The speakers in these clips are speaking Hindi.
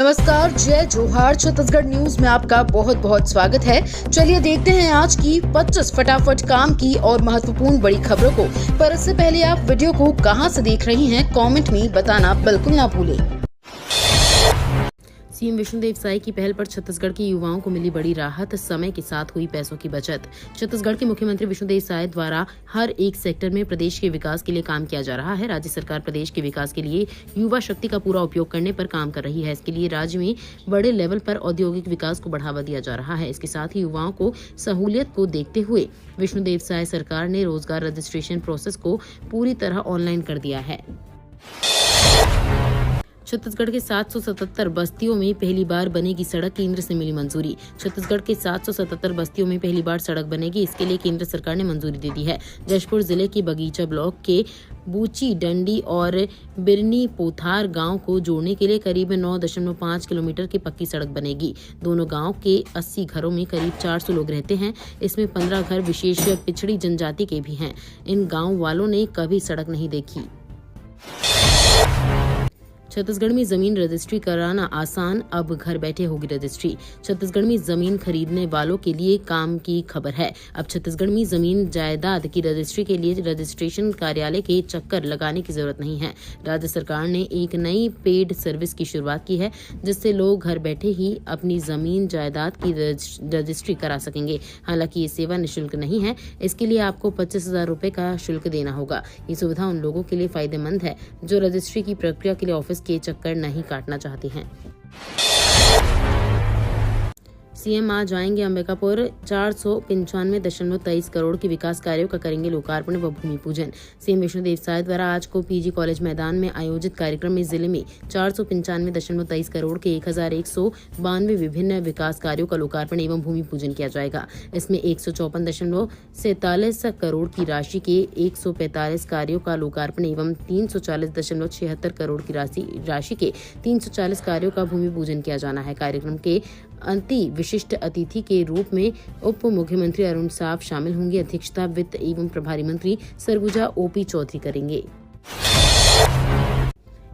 नमस्कार, जय जोहार। छत्तीसगढ़ न्यूज में आपका बहुत बहुत स्वागत है। चलिए देखते हैं आज की 25 फटाफट काम की और महत्वपूर्ण बड़ी खबरों को। पर इससे पहले आप वीडियो को कहां से देख रही हैं, कमेंट में बताना बिल्कुल ना भूलें। सीएम विष्णुदेव साय की पहल पर छत्तीसगढ़ के युवाओं को मिली बड़ी राहत, समय के साथ हुई पैसों की बचत। छत्तीसगढ़ के मुख्यमंत्री विष्णुदेव साय द्वारा हर एक सेक्टर में प्रदेश के विकास के लिए काम किया जा रहा है। राज्य सरकार प्रदेश के विकास के लिए युवा शक्ति का पूरा उपयोग करने पर काम कर रही है। इसके लिए राज्य में बड़े लेवल पर औद्योगिक विकास को बढ़ावा दिया जा रहा है। इसके साथ ही युवाओं को सहूलियत को देखते हुए विष्णुदेव साय सरकार ने रोजगार रजिस्ट्रेशन प्रोसेस को पूरी तरह ऑनलाइन कर दिया है। छत्तीसगढ़ के 777 बस्तियों में पहली बार बनेगी सड़क, केंद्र से मिली मंजूरी। छत्तीसगढ़ के 777 बस्तियों में पहली बार सड़क बनेगी, इसके लिए केंद्र सरकार ने मंजूरी दे दी है। जशपुर जिले के बगीचा ब्लॉक के बूची डंडी और बिरनी पोथार गांव को जोड़ने के लिए करीब 9.5 किलोमीटर की पक्की सड़क बनेगी। दोनों गांव के 80 घरों में करीब 400 लोग रहते हैं। इसमें 15 घर विशेष पिछड़ी जनजाति के भी हैं। इन गाँव वालों ने कभी सड़क नहीं देखी। छत्तीसगढ़ में जमीन रजिस्ट्री कराना आसान, अब घर बैठे होगी रजिस्ट्री। छत्तीसगढ़ में जमीन खरीदने वालों के लिए काम की खबर है। अब छत्तीसगढ़ में जमीन जायदाद की रजिस्ट्री के लिए रजिस्ट्रेशन कार्यालय के चक्कर लगाने की जरूरत नहीं है। राज्य सरकार ने एक नई पेड सर्विस की शुरुआत की है, जिससे लोग घर बैठे ही अपनी जमीन जायदाद की रजिस्ट्री करा सकेंगे। हालांकि ये सेवा निःशुल्क नहीं है, इसके लिए आपको 25,000 रुपए का शुल्क देना होगा। ये सुविधा उन लोगों के लिए फायदेमंद है जो रजिस्ट्री की प्रक्रिया के लिए ऑफिस के चक्कर नहीं काटना चाहते हैं। सीएम आज आएंगे अंबिकापुर। 495.23 करोड़ के विकास कार्यों का करेंगे लोकार्पण व भूमि पूजन। सीएम विष्णुदेव साय द्वारा आज को पीजी कॉलेज मैदान में आयोजित कार्यक्रम में जिले में 495.23 करोड़ के 1192 विभिन्न विकास कार्यों का लोकार्पण एवं भूमि पूजन किया जाएगा। इसमें 154.47 करोड़ की राशि के 145 कार्यों का लोकार्पण एवं 340.76 करोड़ की राशि के 340 कार्यों का भूमि पूजन किया जाना है। कार्यक्रम के अति विशिष्ट अतिथि के रूप में उप मुख्यमंत्री अरुण साव शामिल होंगे। अध्यक्षता वित्त एवं प्रभारी मंत्री सरगुजा ओपी चौधरी करेंगे।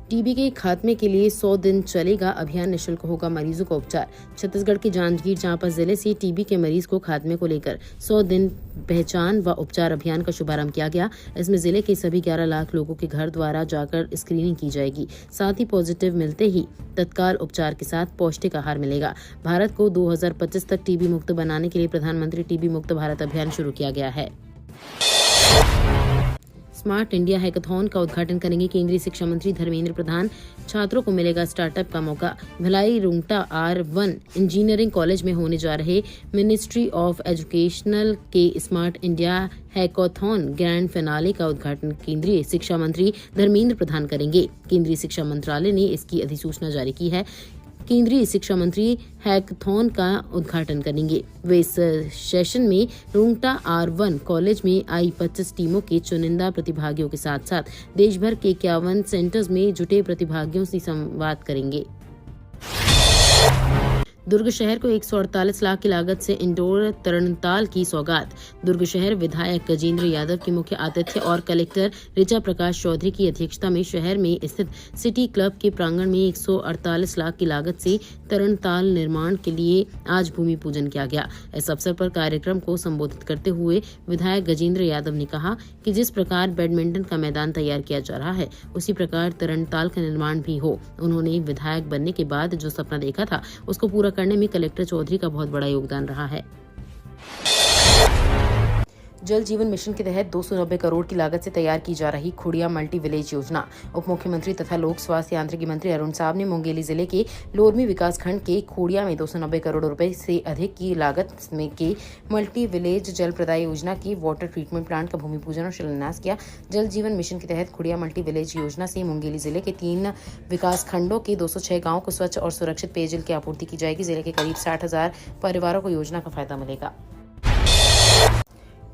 टीबी के खात्मे के लिए 100 दिन चलेगा अभियान, निःशुल्क होगा मरीजों का उपचार। छत्तीसगढ़ के जांजगीर चांपा जिले से टीबी के मरीज को खात्मे को लेकर 100 दिन पहचान व उपचार अभियान का शुभारंभ किया गया। इसमें जिले के सभी 11 लाख लोगों के घर द्वारा जाकर स्क्रीनिंग की जाएगी। साथ ही पॉजिटिव मिलते ही तत्काल उपचार के साथ पौष्टिक आहार मिलेगा। भारत को 2025 तक टीबी मुक्त बनाने के लिए प्रधानमंत्री टीबी मुक्त भारत अभियान शुरू किया गया है। स्मार्ट इंडिया हैकाथॉन का उद्घाटन करेंगे केंद्रीय शिक्षा मंत्री धर्मेंद्र प्रधान। छात्रों को मिलेगा स्टार्टअप का मौका। Bhilai Rungta R1 engineering college में होने जा रहे मिनिस्ट्री ऑफ एजुकेशनल के smart India hackathon grand finale का उद्घाटन केंद्रीय शिक्षा मंत्री धर्मेंद्र प्रधान करेंगे। केंद्रीय शिक्षा मंत्रालय ने इसकी अधिसूचना जारी की है। केंद्रीय शिक्षा मंत्री हैकाथॉन का उद्घाटन करेंगे। वे इस सेशन में रुंगटा R1 कॉलेज में आई 25 टीमों के चुनिंदा प्रतिभागियों के साथ साथ देश भर के 51 सेंटर्स में जुटे प्रतिभागियों से संवाद करेंगे। दुर्ग शहर को 148 लाख की लागत से इंडोर तरणताल की सौगात। दुर्ग शहर विधायक गजेंद्र यादव की मुख्य आतिथ्य और कलेक्टर ऋचा प्रकाश चौधरी की अध्यक्षता में शहर में स्थित सिटी क्लब के प्रांगण में 148 लाख की लागत से तरणताल निर्माण के लिए आज भूमि पूजन किया गया। इस अवसर पर कार्यक्रम को संबोधित करते हुए विधायक गजेंद्र यादव ने कहा कि जिस प्रकार बैडमिंटन का मैदान तैयार किया जा रहा है, उसी प्रकार तरणताल का निर्माण भी हो। उन्होंने विधायक बनने के बाद जो सपना देखा था, उसको पूरा करने में कलेक्टर चौधरी का बहुत बड़ा योगदान रहा है। जल जीवन मिशन के तहत 290 करोड़ की लागत से तैयार की जा रही खुड़िया मल्टी विलेज योजना। उप मुख्यमंत्री तथा लोक स्वास्थ्य यांत्रिकी मंत्री अरुण साव ने मुंगेली जिले के लोरमी विकासखंड के खुड़िया में 290 करोड़ रुपए से अधिक की लागत में के मल्टी विलेज जल प्रदाय योजना की वाटर ट्रीटमेंट प्लांट का भूमि पूजन और शिलान्यास किया। जल जीवन मिशन के तहत खुड़िया मल्टी विलेज योजना से मुंगेली जिले के 3 विकासखंडों के 206 गाँव को स्वच्छ और सुरक्षित पेयजल की आपूर्ति की जाएगी। जिले के करीब 60,000 परिवारों को योजना का फायदा मिलेगा।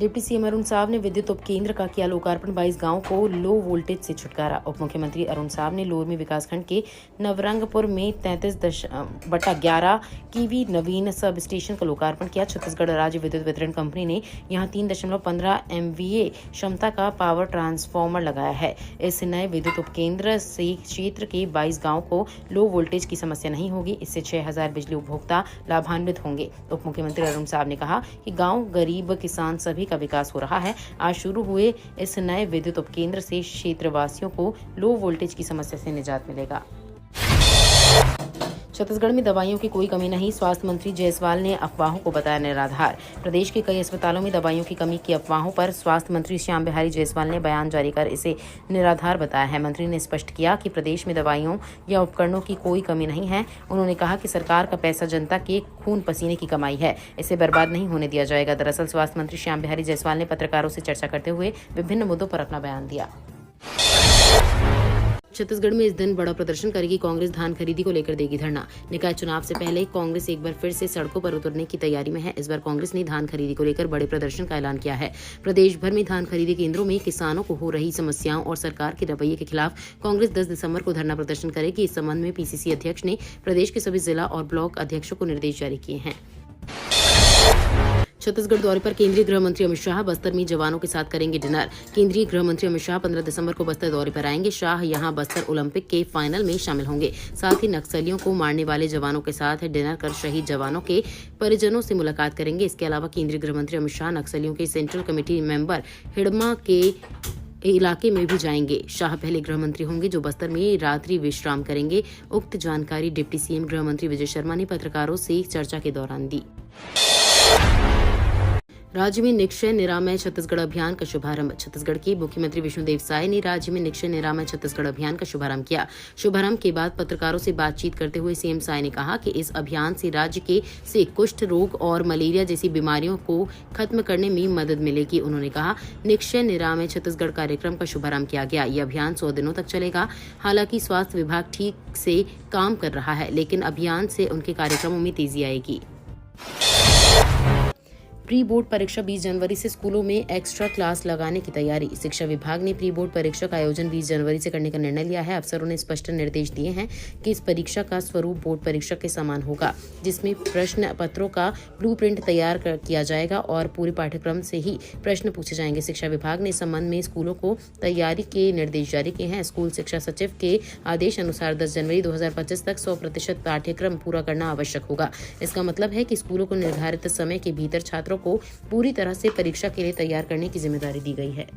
डिप्टी सीएम अरुण साव ने विद्युत उपकेंद्र का किया लोकार्पण। 22 गांव को लो वोल्टेज से छुटकारा। उप मुख्यमंत्री अरुण साव ने लोरमी विकासखंड के नवरंगपुर में 33/11 कीवी नवीन सब स्टेशन का लोकार्पण किया। छत्तीसगढ़ राज्य विद्युत वितरण कंपनी ने यहां 3.15 MVA क्षमता का पावर ट्रांसफार्मर लगाया है। इस नए विद्युत उपकेंद्र से क्षेत्र के 22 गांव को लो वोल्टेज की समस्या नहीं होगी। इससे 6000 बिजली उपभोक्ता लाभान्वित होंगे। उप मुख्यमंत्री अरुण साव ने कहा कि गांव, गरीब, किसान सभी का विकास हो रहा है। आज शुरू हुए इस नए विद्युत उपकेंद्र से क्षेत्रवासियों को लो वोल्टेज की समस्या से निजात मिलेगा। छत्तीसगढ़ में दवाइयों की कोई कमी नहीं। स्वास्थ्य मंत्री जायसवाल ने अफवाहों को बताया निराधार। प्रदेश के कई अस्पतालों में दवाइयों की कमी की अफवाहों पर स्वास्थ्य मंत्री श्याम बिहारी जायसवाल ने बयान जारी कर इसे निराधार बताया है। मंत्री ने स्पष्ट किया कि प्रदेश में दवाइयों या उपकरणों की कोई कमी नहीं है। उन्होंने कहा कि सरकार का पैसा जनता के खून पसीने की कमाई है, इसे बर्बाद नहीं होने दिया जाएगा। दरअसल स्वास्थ्य मंत्री श्याम बिहारी जायसवाल ने पत्रकारों से चर्चा करते हुए विभिन्न मुद्दों पर अपना बयान दिया। छत्तीसगढ़ में इस दिन बड़ा प्रदर्शन करेगी कांग्रेस। धान खरीदी को लेकर देगी धरना। निकाय चुनाव से पहले कांग्रेस एक बार फिर से सड़कों पर उतरने की तैयारी में है। इस बार कांग्रेस ने धान खरीदी को लेकर बड़े प्रदर्शन का ऐलान किया है। प्रदेश भर में धान खरीदी केंद्रों में किसानों को हो रही समस्याओं और सरकार के रवैये के खिलाफ कांग्रेस 10 दिसंबर को धरना प्रदर्शन करेगी। इस संबंध में पीसीसी अध्यक्ष ने प्रदेश के सभी जिला और ब्लॉक अध्यक्षों को निर्देश जारी किए हैं। छत्तीसगढ़ दौरे पर केंद्रीय गृह मंत्री अमित शाह बस्तर में जवानों के साथ करेंगे डिनर। केंद्रीय गृह मंत्री अमित शाह 15 दिसंबर को बस्तर दौरे पर आएंगे। शाह यहां बस्तर ओलंपिक के फाइनल में शामिल होंगे। साथ ही नक्सलियों को मारने वाले जवानों के साथ डिनर कर शहीद जवानों के परिजनों से मुलाकात करेंगे। इसके अलावा केंद्रीय गृह मंत्री अमित शाह नक्सलियों के सेंट्रल कमेटी मेंबर हिडमा के इलाके में भी जाएंगे। शाह पहले गृह मंत्री होंगे जो बस्तर में रात्रि विश्राम करेंगे। उक्त जानकारी डिप्टी सीएम गृह मंत्री विजय शर्मा ने पत्रकारों से चर्चा के दौरान दी। राज्य में निक्षय निरामय छत्तीसगढ़ अभियान का शुभारंभ। छत्तीसगढ़ के मुख्यमंत्री विष्णुदेव साय ने राज्य में निक्षय निरामय छत्तीसगढ़ अभियान का शुभारंभ किया। शुभारंभ के बाद पत्रकारों से बातचीत करते हुए सीएम साय ने कहा कि इस अभियान से राज्य से कुष्ठ रोग और मलेरिया जैसी बीमारियों को खत्म करने में मदद मिलेगी। उन्होंने कहा, निक्षय निरामय छत्तीसगढ़ कार्यक्रम का शुभारंभ किया गया। ये अभियान 100 दिनों तक चलेगा। हालांकि स्वास्थ्य विभाग ठीक से काम कर रहा है, लेकिन अभियान से उनके कार्यक्रमों में तेजी आएगी। प्री बोर्ड परीक्षा 20 जनवरी से स्कूलों में एक्स्ट्रा क्लास लगाने की तैयारी। शिक्षा विभाग ने प्री बोर्ड परीक्षा का आयोजन 20 जनवरी से करने का निर्णय लिया है। अफसरों ने स्पष्ट निर्देश दिए हैं कि इस परीक्षा का स्वरूप बोर्ड परीक्षा के समान होगा, जिसमें प्रश्न पत्रों का ब्लूप्रिंट तैयार किया जाएगा और पूरे पाठ्यक्रम से ही प्रश्न पूछे जाएंगे। शिक्षा विभाग ने इस संबंध में स्कूलों को तैयारी के निर्देश जारी किए हैं। स्कूल शिक्षा सचिव के आदेश अनुसार 10 जनवरी 2025 तक 100% पाठ्यक्रम पूरा करना आवश्यक होगा। इसका मतलब है कि स्कूलों को निर्धारित समय के भीतर छात्रों को पूरी तरह से परीक्षा के लिए तैयार करने की जिम्मेदारी दी गई है।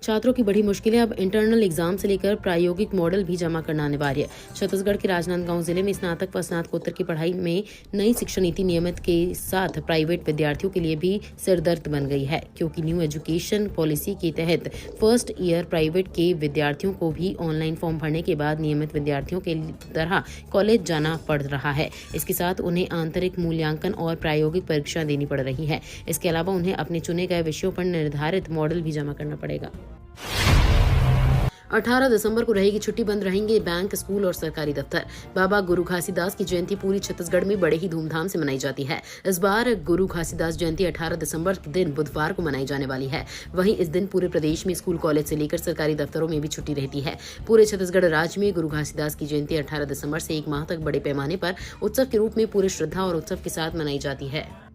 छात्रों की बड़ी मुश्किलें। अब इंटरनल एग्जाम से लेकर प्रायोगिक मॉडल भी जमा करना अनिवार्य। छत्तीसगढ़ के राजनांदगांव जिले में स्नातक व स्नातकोत्तर की पढ़ाई में नई शिक्षा नीति नियमित के साथ प्राइवेट विद्यार्थियों के लिए भी सिरदर्द बन गई है, क्योंकि न्यू एजुकेशन पॉलिसी के तहत फर्स्ट ईयर प्राइवेट के विद्यार्थियों को भी ऑनलाइन फॉर्म भरने के बाद नियमित विद्यार्थियों के तरह कॉलेज जाना पड़ रहा है। इसके साथ उन्हें आंतरिक मूल्यांकन और प्रायोगिक परीक्षा देनी पड़ रही है। इसके अलावा उन्हें अपने चुने गए विषयों पर निर्धारित मॉडल भी जमा करना पड़ेगा। 18 दिसंबर को रहेगी छुट्टी, बंद रहेंगे बैंक, स्कूल और सरकारी दफ्तर। बाबा गुरु घासीदास की जयंती पूरी छत्तीसगढ़ में बड़े ही धूमधाम से मनाई जाती है। इस बार गुरु घासीदास जयंती 18 दिसंबर के दिन बुधवार को मनाई जाने वाली है। वहीं इस दिन पूरे प्रदेश में स्कूल, कॉलेज से लेकर सरकारी दफ्तरों में भी छुट्टी रहती है। पूरे छत्तीसगढ़ राज्य में गुरु घासीदास की जयंती 18 दिसंबर से 1 माह तक बड़े पैमाने पर उत्सव के रूप में पूरे श्रद्धा और उत्सव के साथ मनाई जाती है।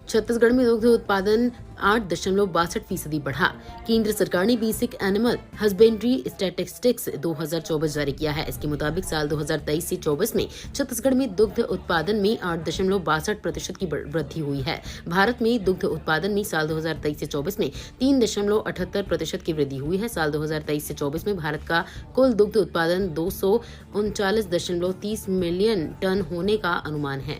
छत्तीसगढ़ में दुग्ध उत्पादन 8.62% बढ़ा। केंद्र सरकार ने बेसिक एनिमल हस्बेंड्री स्टैटिस्टिक्स 2024 जारी किया है। इसके मुताबिक साल 2023 से 24 में छत्तीसगढ़ में दुग्ध उत्पादन में 8.62% की वृद्धि हुई है। भारत में दुग्ध उत्पादन में साल 2023 से 24 में 3.78% की वृद्धि हुई है। साल 2023 से 24 में भारत का कुल दुग्ध उत्पादन 239.30 मिलियन टन होने का अनुमान है।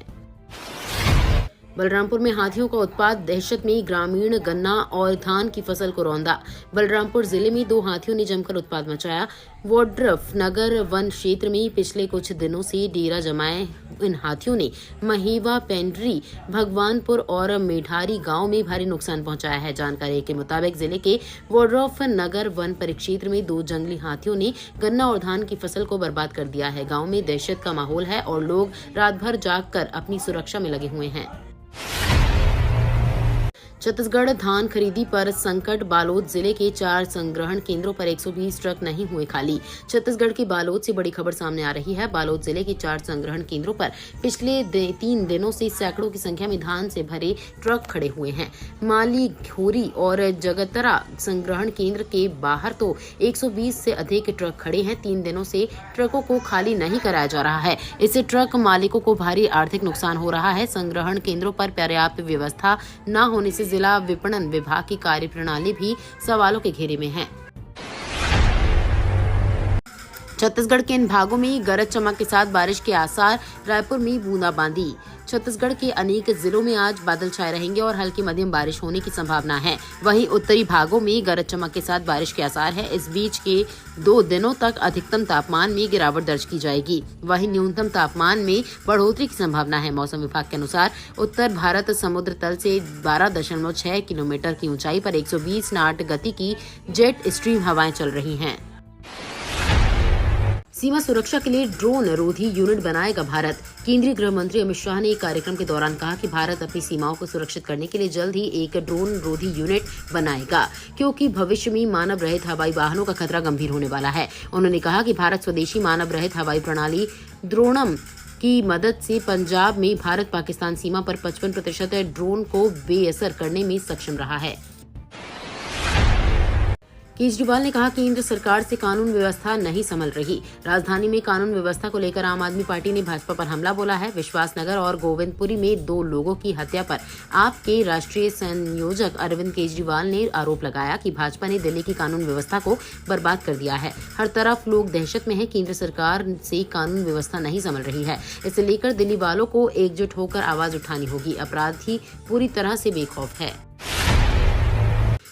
बलरामपुर में हाथियों का उत्पात, दहशत में ग्रामीण, गन्ना और धान की फसल को रौंदा। बलरामपुर जिले में 2 हाथियों ने जमकर उत्पात मचाया। वोड्रफ नगर वन क्षेत्र में पिछले कुछ दिनों से डेरा जमाए इन हाथियों ने महेवा, पेंड्री, भगवानपुर और मेढारी गांव में भारी नुकसान पहुंचाया है। जानकारी के मुताबिक जिले के वोड्रफ नगर वन परिक्षेत्र में 2 जंगली हाथियों ने गन्ना और धान की फसल को बर्बाद कर दिया है। गांव में दहशत का माहौल है और लोग रात भर जागकर अपनी सुरक्षा में लगे हुए हैं। छत्तीसगढ़ धान खरीदी पर संकट। बालोद जिले के 4 संग्रहण केंद्रों पर 120 ट्रक नहीं हुए खाली। छत्तीसगढ़ के बालोद से बड़ी खबर सामने आ रही है। बालोद जिले के 4 संग्रहण केंद्रों पर पिछले 3 दिनों से सैकड़ों की संख्या में धान से भरे ट्रक खड़े हुए हैं। माली, घोरी और जगतरा संग्रहण केंद्र के बाहर तो 120 से अधिक ट्रक खड़े हैं। 3 दिनों से ट्रकों को खाली नहीं कराया जा रहा है। इससे ट्रक मालिकों को भारी आर्थिक नुकसान हो रहा है। संग्रहण केंद्रों पर पर्याप्त व्यवस्था न होने से जिला विपणन विभाग की कार्यप्रणाली भी सवालों के घेरे में है। छत्तीसगढ़ के इन भागों में गरज चमक के साथ बारिश के आसार। रायपुर में बूंदाबांदी। छत्तीसगढ़ के अनेक जिलों में आज बादल छाए रहेंगे और हल्की मध्यम बारिश होने की संभावना है। वहीं उत्तरी भागों में गरज चमक के साथ बारिश के आसार है। इस बीच के 2 दिनों तक अधिकतम तापमान में गिरावट दर्ज की जाएगी। वहीं न्यूनतम तापमान में बढ़ोतरी की संभावना है। मौसम विभाग के अनुसार उत्तर भारत समुद्र तल से 12.6 किलोमीटर की ऊंचाई पर 120 नाट गति की जेट स्ट्रीम हवाएं चल रही हैं। सीमा सुरक्षा के लिए ड्रोन रोधी यूनिट बनाएगा भारत। केंद्रीय गृह मंत्री अमित शाह ने एक कार्यक्रम के दौरान कहा कि भारत अपनी सीमाओं को सुरक्षित करने के लिए जल्द ही एक ड्रोन रोधी यूनिट बनाएगा, क्योंकि भविष्य में मानव रहित हवाई वाहनों का खतरा गंभीर होने वाला है। उन्होंने कहा कि भारत स्वदेशी मानव रहित हवाई प्रणाली ड्रोनम की मदद से पंजाब में भारत पाकिस्तान सीमा पर 55% ड्रोन को बेअसर करने में सक्षम रहा है। केजरीवाल ने कहा कि केंद्र सरकार से कानून व्यवस्था नहीं संभल रही। राजधानी में कानून व्यवस्था को लेकर आम आदमी पार्टी ने भाजपा पर हमला बोला है। विश्वासनगर और गोविंदपुरी में 2 लोगों की हत्या पर आप के राष्ट्रीय संयोजक अरविंद केजरीवाल ने आरोप लगाया कि भाजपा ने दिल्ली की कानून व्यवस्था को बर्बाद कर दिया है। हर तरफ लोग दहशत में हैं। केंद्र सरकार से कानून व्यवस्था नहीं संभल रही है। इसे लेकर दिल्ली वालों को एकजुट होकर आवाज उठानी होगी। अपराधी पूरी तरह से बेखौफ है।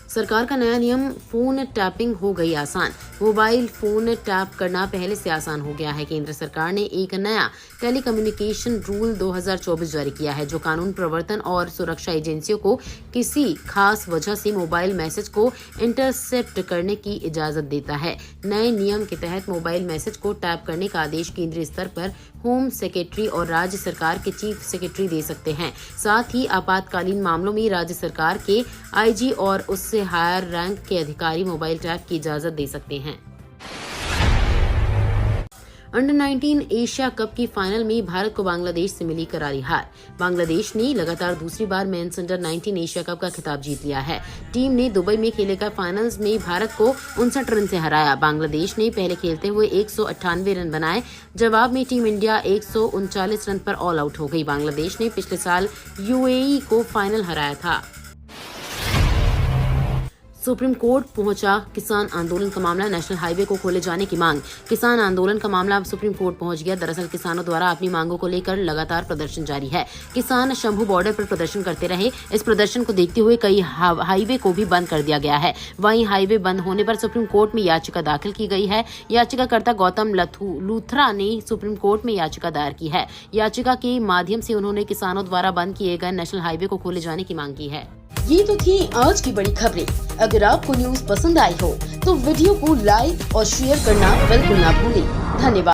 सरकार का नया नियम, फोन टैपिंग हो गई आसान। मोबाइल फोन टैप करना पहले से आसान हो गया है। केंद्र सरकार ने एक नया टेलीकम्युनिकेशन रूल 2024 जारी किया है, जो कानून प्रवर्तन और सुरक्षा एजेंसियों को किसी खास वजह से मोबाइल मैसेज को इंटरसेप्ट करने की इजाजत देता है। नए नियम के तहत मोबाइल मैसेज को टैप करने का आदेश केंद्रीय स्तर पर होम सेक्रेटरी और राज्य सरकार के चीफ सेक्रेटरी दे सकते हैं। साथ ही आपातकालीन मामलों में राज्य सरकार के आईजी और उससे हायर रैंक के अधिकारी मोबाइल टैप की इजाजत दे सकते हैं। अंडर 19 एशिया कप की फाइनल में भारत को बांग्लादेश से मिली करारी हार। बांग्लादेश ने लगातार दूसरी बार मेंस अंडर 19 एशिया कप का खिताब जीत लिया है। टीम ने दुबई में खेले गए फाइनल्स में भारत को 59 रन से हराया। बांग्लादेश ने पहले खेलते हुए 198 रन बनाए। जवाब में टीम इंडिया 139 रन पर ऑल आउट हो गई। बांग्लादेश ने पिछले साल यूएई को फाइनल हराया था। सुप्रीम कोर्ट पहुंचा किसान आंदोलन का मामला। नेशनल हाईवे को खोले जाने की मांग। किसान आंदोलन का मामला अब सुप्रीम कोर्ट पहुंच गया। दरअसल किसानों द्वारा अपनी मांगों को लेकर लगातार प्रदर्शन जारी है। किसान शंभू बॉर्डर पर प्रदर्शन करते रहे। इस प्रदर्शन को देखते हुए कई हाईवे को भी बंद कर दिया गया है। वहीं हाईवे बंद होने पर सुप्रीम कोर्ट में याचिका दाखिल की गई है। याचिकाकर्ता गौतम लूथरा ने सुप्रीम कोर्ट में याचिका दायर की है। याचिका के माध्यम से उन्होंने किसानों द्वारा बंद किए गए नेशनल हाईवे को खोले जाने की मांग की है। ये तो थी आज की बड़ी खबरें। अगर आपको न्यूज पसंद आई हो तो वीडियो को लाइक और शेयर करना बिल्कुल ना भूलें। धन्यवाद।